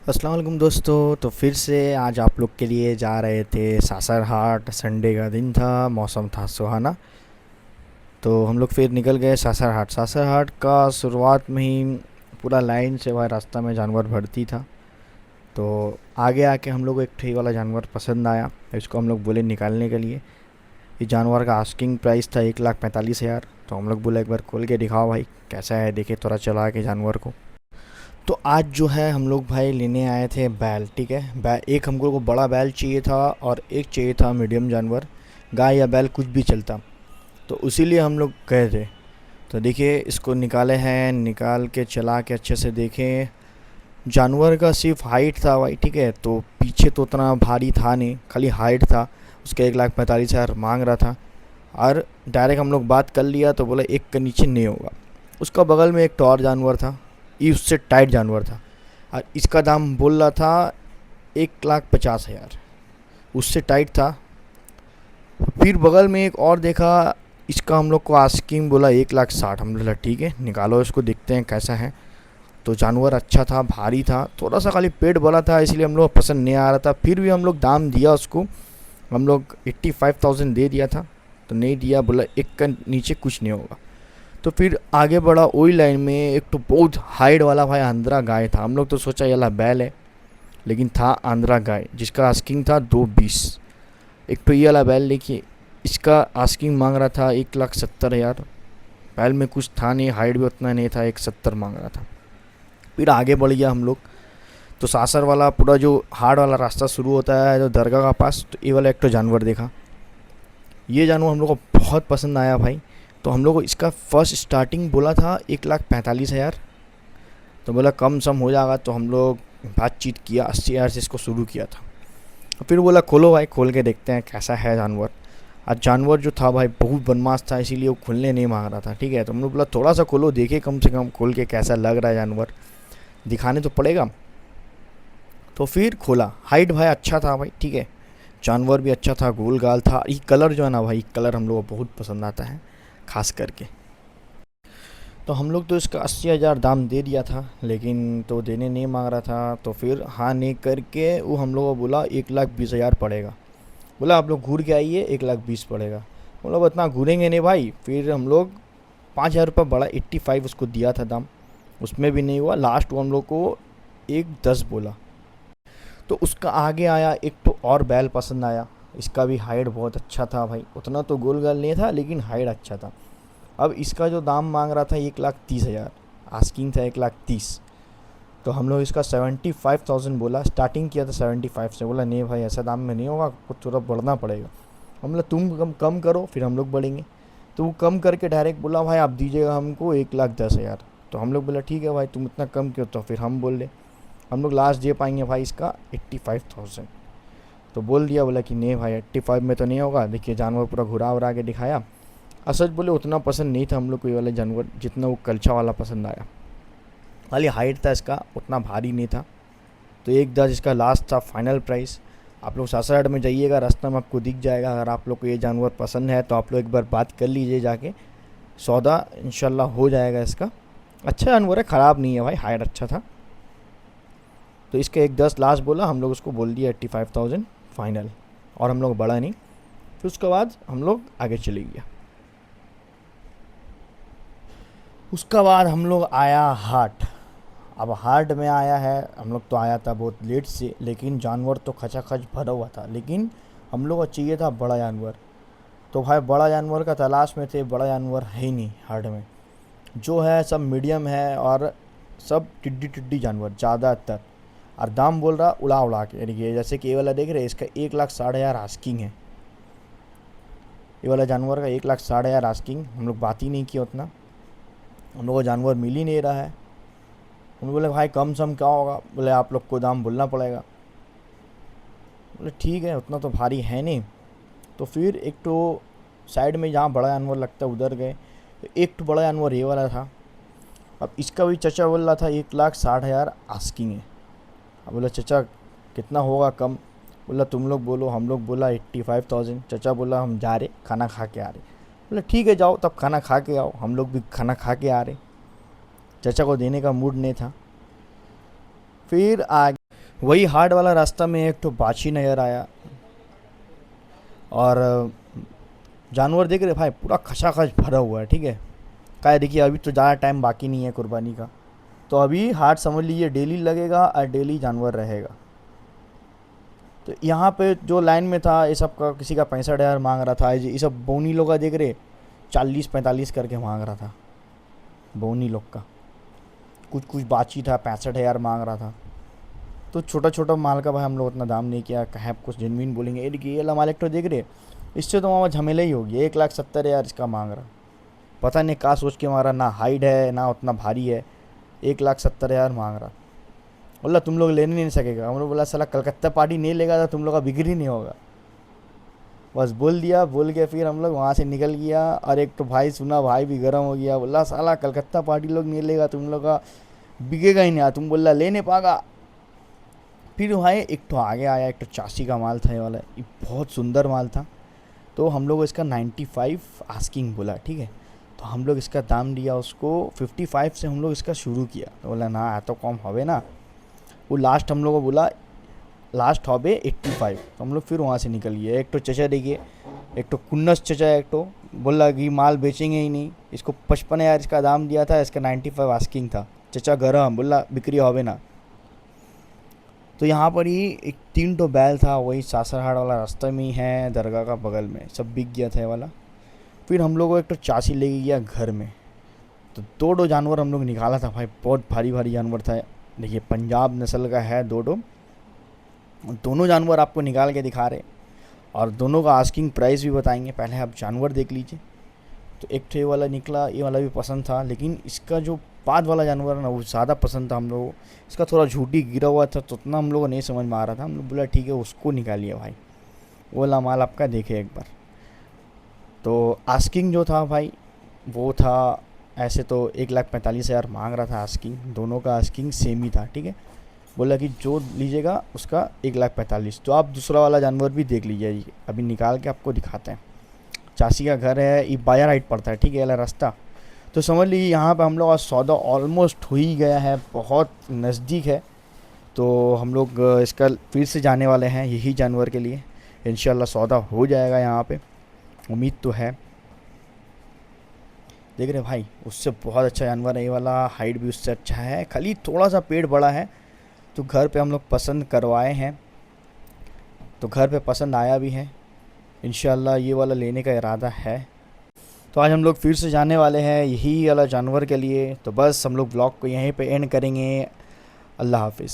अस्सलाम वालेकुम दोस्तों। तो फिर से आज आप लोग के लिए जा रहे थे सासर हाट। संडे का दिन था, मौसम था सुहाना। तो हम लोग फिर निकल गए सासर हाट। सासर हाट का शुरुआत में ही पूरा लाइन से वह रास्ता में जानवर भर्ती था। तो आगे आके हम लोग को एक ठे वाला जानवर पसंद आया। इसको हम लोग बोले निकालने के लिए। इस जानवर का आस्किंग प्राइस था 1,45,000। तो हम लोग बोले एक बार खोल के दिखाओ भाई कैसा है, देखे थोड़ा चला के जानवर को। तो आज जो है हम लोग भाई लेने आए थे बैल। ठीक है, बैल एक हमको को बड़ा बैल चाहिए था और एक चाहिए था मीडियम जानवर। गाय या बैल कुछ भी चलता। तो इसीलिए हम लोग गए थे। तो देखिए इसको निकाले हैं, निकाल के चला के अच्छे से देखें। जानवर का सिर्फ हाइट था भाई। ठीक है, तो पीछे तो उतना भारी था नहीं, खाली हाइट था। उसका 1,45,000 मांग रहा था। और डायरेक्ट हम लोग बात कर लिया तो बोला एक के नीचे नहीं होगा। उसका बगल में एक तो और जानवर था, ये उससे टाइट जानवर था। और इसका दाम बोल रहा था 1,50,000, उससे टाइट था। फिर बगल में एक और देखा, इसका हम लोग को आस्किंग बोला 1,60,000। हम बोला ठीक है निकालो इसको, देखते हैं कैसा है। तो जानवर अच्छा था, भारी था, थोड़ा सा खाली पेट बड़ा था, इसलिए हम लोग पसंद नहीं आ रहा था। फिर भी हम लोग दाम दिया उसको। हम लोग 85,000 दे दिया था। तो नहीं दिया, बोला एक का नीचे कुछ नहीं होगा। तो फिर आगे बढ़ा वही लाइन में, एक तो बहुत हाइट वाला भाई आंध्रा गाय था। हम लोग तो सोचा ये बैल है, लेकिन था आंध्रा गाय जिसका आस्किंग था 2,20,000। एक तो ये वाला बैल देखिए, इसका आस्किंग मांग रहा था 1,70,000। बैल में कुछ था नहीं, हाइट भी उतना नहीं था, 1,70,000 मांग रहा था। फिर आगे बढ़ गया हम लोग। तो सासर वाला पूरा जो हाड़ वाला रास्ता शुरू होता है जो दरगाह का पास, तो ये वाला एक तो जानवर देखा। ये जानवर हम लोग को बहुत पसंद आया भाई। तो हम लोग को इसका फर्स्ट स्टार्टिंग बोला था 1,45,000। तो बोला कम सम हो जाएगा। तो हम लोग बातचीत किया, 80,000 से इसको शुरू किया था। फिर बोला खोलो भाई, खोल के देखते हैं कैसा है जानवर। आज जानवर जो था भाई बहुत बदमाश था, इसीलिए वो खुलने नहीं मांग रहा था। ठीक है, तो हम लोग बोला थोड़ा सा खोलो, देखे कम से कम खोल के कैसा लग रहा है जानवर, दिखाने तो पड़ेगा। तो फिर खोला। हाइट भाई अच्छा था भाई। ठीक है, जानवर भी अच्छा था, गोल गाल था। ये कलर जो है ना भाई, कलर हम लोग को बहुत पसंद आता है खास करके। तो हम लोग तो इसका 80,000 दाम दे दिया था, लेकिन तो देने नहीं मांग रहा था। तो फिर हाँ नहीं करके वो हम लोग को बोला 1,20,000 पड़ेगा। बोला आप लोग घूर के आइए, 1,20,000 पड़ेगा। हम लोग इतना घूरेंगे नहीं भाई। फिर हम लोग 5,000 रुपये बढ़ा, 85 उसको दिया था दाम। उसमें भी नहीं हुआ, लास्ट वो हम लोग को 1,10 बोला। तो उसका आगे आया एक तो और बैल पसंद आया। इसका भी हाइट बहुत अच्छा था भाई, उतना तो गोल गाल नहीं था लेकिन हाइट अच्छा था। अब इसका जो दाम मांग रहा था 1,30,000, आस्किंग था 1,30,000। तो हम लोग इसका 75,000 बोला, स्टार्टिंग किया था 75 से। बोला नहीं भाई ऐसा दाम में नहीं होगा, कुछ थोड़ा बढ़ना पड़ेगा। हम बोला तुम कम कम करो फिर हम लोग बढ़ेंगे। तो वो कम करके डायरेक्ट बोला भाई आप दीजिएगा हमको 1,10,000। तो हम लोग बोला ठीक है भाई तुम इतना कम क्यों। तो फिर हम बोल रहे हम लोग लास्ट दे पाएंगे भाई इसका 85,000। तो बोल दिया, बोला कि नहीं भाई 85 में तो नहीं होगा। देखिए जानवर पूरा घुरा उरा के दिखाया। और सच बोले उतना पसंद नहीं था हम लोग को ये वाला जानवर, जितना वो कलछा वाला पसंद आया। खाली हाइट था इसका, उतना भारी नहीं था। तो 1,10 इसका लास्ट था फाइनल प्राइस। आप लोग सासराट में जाइएगा, रास्ता में आपको दिख जाएगा। अगर आप लोग को ये जानवर पसंद है तो आप लोग एक बार बात कर लीजिए जाके, सौदा इंशाल्लाह हो जाएगा इसका। अच्छा जानवर है, ख़राब नहीं है भाई, हाइट अच्छा था। तो इसका 1,10 लास्ट बोला, हम लोग उसको बोल दिया 85,000 फाइनल। और हम लोग बढ़ा नहीं। फिर उसके बाद हम लोग आगे चले गया। उसका बाद हम लोग आया हाट। अब हाट में आया है हम लोग, तो आया था बहुत लेट से, लेकिन जानवर तो खचाखच भरा हुआ था। लेकिन हम लोग को चाहिए था बड़ा जानवर। तो भाई बड़ा जानवर का तलाश में थे, बड़ा जानवर है ही नहीं हाट में। जो है सब मीडियम है और सब टिड्डी टिड्डी जानवर ज़्यादातर। और दाम बोल रहा उड़ा उड़ा के, यानी कि जैसे कि ये वाला देख रहे हैं, इसका 1,60,000 आस्किंग है। ये वाला जानवर का 1,60,000 आस्किंग। हम लोग बात ही नहीं किया उतना, हम लोग को जानवर मिल ही नहीं रहा है। हम बोले भाई कम सम क्या होगा। बोले आप लोग को दाम बोलना पड़ेगा। बोले ठीक है उतना तो भारी है नहीं। तो फिर एक तो साइड में जहाँ बड़ा जानवर लगता है उधर गए। एक तो बड़ा जानवर ये वाला था। अब इसका भी चचा बोल रहा था 1,60,000 आस्किंग है। अब बोला चचा कितना होगा कम। बोला तुम लोग बोलो, हम लोग बोला 85,000। चचा बोला हम जा रहे खाना खा के आ रहे। बोला ठीक है जाओ तब खाना खा के आओ। हम लोग भी खाना खा के आ रहे। चचा को देने का मूड नहीं था। फिर आ वही हार्ड वाला रास्ता में एक तो बाछी नज़र आया, और जानवर देख रहे भाई पूरा खचाखच भरा हुआ है, ठीक है। क्या है, देखिए अभी तो ज़्यादा टाइम बाकी नहीं है कुर्बानी का, तो अभी हाट समझ लीजिए डेली लगेगा और डेली जानवर रहेगा। तो यहाँ पे जो लाइन में था ये सब का किसी का 65,000 मांग रहा था, ये सब बोनी लोग का देख रहे 40-45 करके मांग रहा था बोनी लोग का। कुछ कुछ बाची था 65,000 मांग रहा था। तो छोटा छोटा माल का भाई हम लोग उतना दाम नहीं किया, कहे कुछ जेनविन बोलेंगे, ये देखिए ये माल एक तो देख रहे, इससे तो मामा झमेला ही होगी। 1,70,000 इसका मांग रहा, पता नहीं कहाँ सोच के मारा, ना हाइट है ना उतना भारी है, 1,70,000 मांग रहा। बोला तुम लोग लेने नहीं सकेगा। हम लोग बोला साला कलकत्ता पार्टी नहीं लेगा तो तुम लोग का बिक्री नहीं होगा। बस बोल दिया, बोल के फिर हम लोग वहाँ से निकल गया। और एक तो भाई सुना, भाई भी गर्म हो गया, बोला साला कलकत्ता पार्टी लोग नहीं लेगा तुम लोग का बिकेगा ही नहीं, तुम बोला ले नहीं पागा। फिर भाई एक तो आगे आया, एक तो 84 का माल था ये वाला, ये बहुत सुंदर माल था। तो हम लोग इसका 95 आस्किंग बोला, ठीक है। तो हम लोग इसका दाम दिया उसको 55 से, हम लोग इसका शुरू किया। तो बोला ना तो कम होवे ना, वो लास्ट हम लोग को बोला लास्ट होवे 85। तो हम लोग फिर वहाँ से निकल गए। एक तो चचा देखिए, एक तो कुन्नस चचा, एक तो बोला कि माल बेचेंगे ही नहीं, इसको 55,000 इसका दाम दिया था, इसका 95 आस्किंग था। चचा गरम बोला बिक्री होवे ना। तो यहाँ पर ही एक 3 तो बैल था, वही सासरहाट वाला रास्ते में ही है, दरगाह का बगल में, सब बिक गया था ये वाला। फिर हम लोग को एक तो चासी ले गया घर में। तो 2 जानवर हम लोग निकाला था भाई, बहुत भारी भारी जानवर था। देखिए पंजाब नस्ल का है 2। दोनों जानवर आपको निकाल के दिखा रहे, और दोनों का आस्किंग प्राइस भी बताएंगे। पहले आप जानवर देख लीजिए। तो एक तो ये वाला निकला, ये वाला भी पसंद था, लेकिन इसका जो बाद वाला जानवर है ना वो ज़्यादा पसंद था हम लोग। इसका थोड़ा झूठी गिरा हुआ था, तो उतना हम लोग को नहीं समझ में आ रहा था। हम लोग बोला ठीक है उसको निकालिए भाई, वो वाला माल आपका देखे एक बार। तो आस्किंग जो था भाई वो था ऐसे तो 1,45,000 मांग रहा था आस्किंग, दोनों का आस्किंग सेम ही था, ठीक है। बोला कि जो लीजिएगा उसका 1,45,000। तो आप दूसरा वाला जानवर भी देख लीजिए, अभी निकाल के आपको दिखाते हैं। चाची का घर है, ये बाया राइट पड़ता है, ठीक है, वाला रास्ता। तो समझ लीजिए यहाँ पे हम लोग का सौदा ऑलमोस्ट हो ही गया है, बहुत नज़दीक है। तो हम लोग इसका फिर से जाने वाले हैं यही जानवर के लिए। इंशाल्लाह सौदा हो जाएगा यहाँ पे, उम्मीद तो है। देख रहे भाई उससे बहुत अच्छा जानवर है ये वाला, हाइट भी उससे अच्छा है, खाली थोड़ा सा पेट बड़ा है। तो घर पे हम लोग पसंद करवाए हैं, तो घर पे पसंद आया भी है। इंशाल्लाह ये वाला लेने का इरादा है। तो आज हम लोग फिर से जाने वाले हैं यही वाला जानवर के लिए। तो बस हम लोग ब्लॉग को यहीं पे एंड करेंगे। अल्लाह हाफिज़।